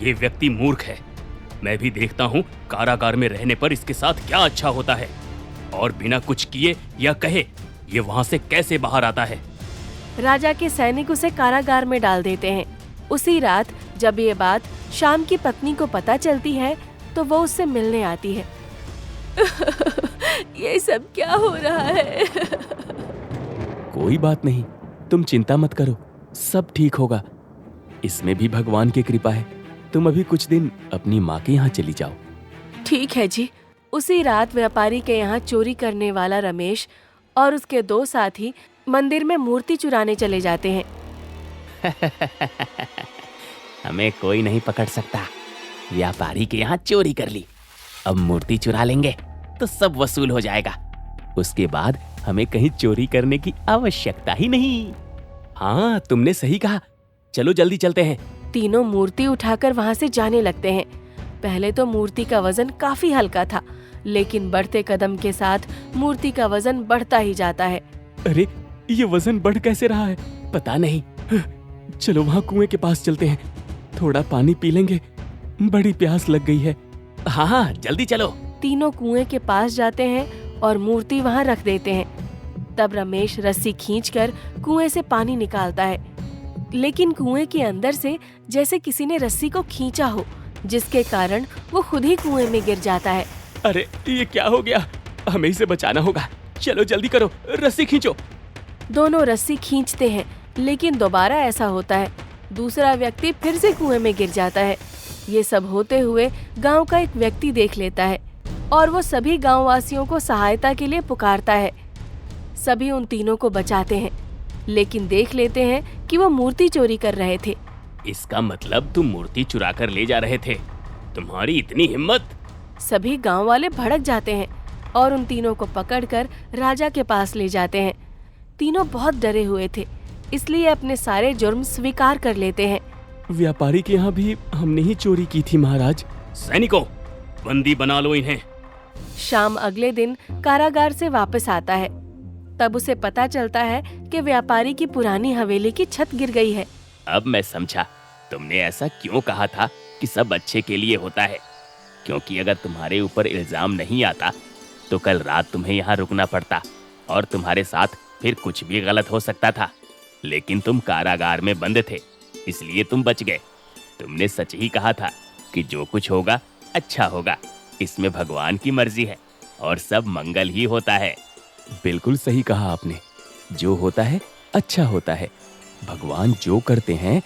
ये व्यक्ति मूर्ख है। मैं भी देखता हूँ कारागार में रहने पर इसके साथ क्या अच्छा होता है, और बिना कुछ किए या कहे ये वहाँ से कैसे बाहर आता है। राजा के सैनिक उसे कारागार में डाल देते हैं। उसी रात जब ये बात शाम की पत्नी को पता चलती है तो वो उससे मिलने आती है। ये सब क्या हो रहा है? कोई बात नहीं, तुम चिंता मत करो, सब ठीक होगा। इसमें भी भगवान की कृपा है। तुम अभी कुछ दिन अपनी माँ के यहाँ चली जाओ। ठीक है जी। उसी रात व्यापारी के यहाँ चोरी करने वाला रमेश और उसके दो साथी मंदिर में मूर्ति चुराने चले जाते हैं। हमें कोई नहीं पकड़ सकता। व्यापारी के यहाँ चोरी कर ली, अब मूर्ति चुरा लेंगे तो सब वसूल हो जाएगा। उसके बाद हमें कहीं चोरी करने की आवश्यकता ही नहीं। हाँ, तुमने सही कहा। चलो जल्दी चलते हैं। तीनों मूर्ति उठाकर वहाँ से जाने लगते हैं। पहले तो मूर्ति का वजन काफी हल्का था, लेकिन बढ़ते कदम के साथ मूर्ति का वजन बढ़ता ही जाता है। अरे, ये वजन बढ़ कैसे रहा है? पता नहीं। चलो वहाँ कुएं के पास चलते हैं, थोड़ा पानी पी लेंगे, बड़ी प्यास लग गई है। हाँ हाँ, जल्दी चलो। तीनों कुएं के पास जाते हैं और मूर्ति वहाँ रख देते हैं। तब रमेश रस्सी खींचकर कुएं से पानी निकालता है, लेकिन कुएं के अंदर से जैसे किसी ने रस्सी को खींचा हो, जिसके कारण वो खुद ही कुएं में गिर जाता है। अरे, ये क्या हो गया? हमें इसे बचाना होगा। चलो जल्दी करो, रस्सी खींचो। दोनों रस्सी खींचते हैं, लेकिन दोबारा ऐसा होता है। दूसरा व्यक्ति फिर से कुएं में गिर जाता है। ये सब होते हुए गांव का एक व्यक्ति देख लेता है और वो सभी गांव वासियों को सहायता के लिए पुकारता है। सभी उन तीनों को बचाते हैं, लेकिन देख लेते हैं कि वो मूर्ति चोरी कर रहे थे। इसका मतलब तुम मूर्ति चुरा कर ले जा रहे थे? तुम्हारी इतनी हिम्मत! सभी गांव वाले भड़क जाते हैं और उन तीनों को पकड़कर राजा के पास ले जाते हैं। तीनों बहुत डरे हुए थे, इसलिए अपने सारे जुर्म स्वीकार कर लेते हैं। व्यापारी के यहाँ भी हमने ही चोरी की थी महाराज। सैनिकों, बंदी बना लो इन्हें। शाम अगले दिन कारागार से वापस आता है। तब उसे पता चलता है कि व्यापारी की पुरानी हवेली की छत गिर गई है। अब मैं समझा तुमने ऐसा क्यों कहा था कि सब अच्छे के लिए होता है। क्योंकि अगर तुम्हारे ऊपर इल्जाम नहीं आता तो कल रात तुम्हें यहाँ रुकना पड़ता और तुम्हारे साथ फिर कुछ भी गलत हो सकता था। लेकिन तुम कारागार में बंद थे, इसलिए तुम बच गए। तुमने सच ही कहा था कि जो कुछ होगा अच्छा होगा। इसमें भगवान की मर्जी है और सब मंगल ही होता है। बिल्कुल सही कहा आपने। जो होता है अच्छा होता है। भगवान जो करते हैं